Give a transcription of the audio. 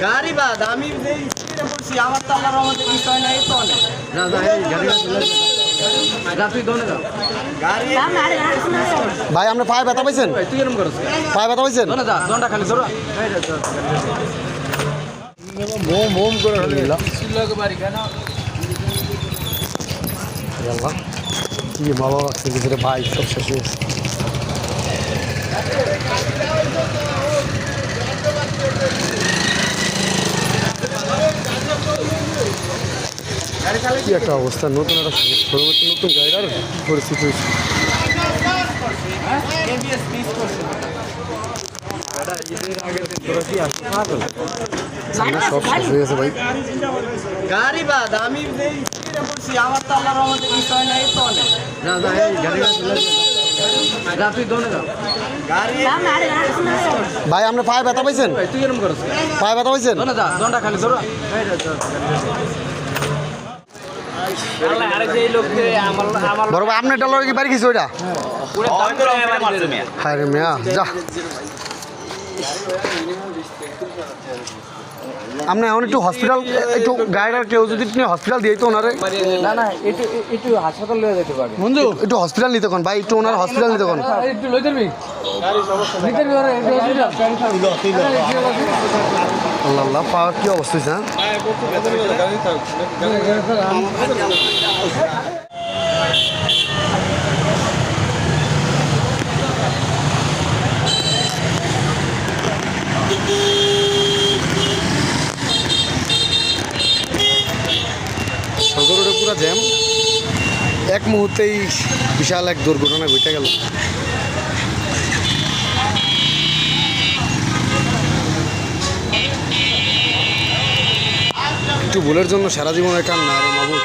গাড়ি বাদ আমি যে স্পিডে পড়ছি আমার তো আল্লাহর রহমতে কিছু হয় না এই তো অনেক না না এই গাড়ি রাত্রি দোনে যাও গাড়ি ভাই আপনি পায়ে ব্যথা পাইছেন? ভাই তুই এরকম করছ পায়ে ব্যথা পাইছেন? দোনে যা দোনটা খালি ধরো মোম মোম করে হলো সিল্লাকে বাড়ি কেন আল্লাহ কি বাবা ছেলে ভাই সব শেষ হয়ে গেছে। কি একটা অবস্থা, নতুন একটা নতুন গাড়ির পরিস্থিতি হয়েছে। সামনে সব শেষ হয়ে গেছে ভাই। গাড়ি বাদ আমি যে স্পিডে পড়ছি আমার তো আল্লাহর রহমতে কিছু হয় না এই তো অনেক না না এই গাড়ি রাত্রি দোনে যাও গাড়ি ভাই আপনি পায়ে ব্যথা পাইছেন? ভাই তুই এরকম করছ পায়ে ব্যথা পাইছেন? দোনে যা দোনটা খালি ধরো বড় ভাই আপনার ডলার কি বাড়ি কিছু ওইটা? হ্যাঁ রে মেয়া যা আপনি এখন একটু হসপিটাল একটু গাড়িটার কেউ যদি হসপিটাল দিয়ে তো ওনারে না না একটু একটু হাসপাতাল লয়ে যেতে পারে মঞ্জু একটু হসপিটাল নিতে কোন ভাই, একটু ওনার হসপিটাল নিতে কোন। একটু লই যাবি নিতে পারে আল্লাহ আল্লাহ পাওয়ার কি অবস্থা হয়েছে? সদরের পুরা জ্যাম, এক মুহূর্তেই বিশাল এক দুর্ঘটনা ঘটে গেল। একটু ভুলের জন্য সারা জীবনের কান্না রে বাবু।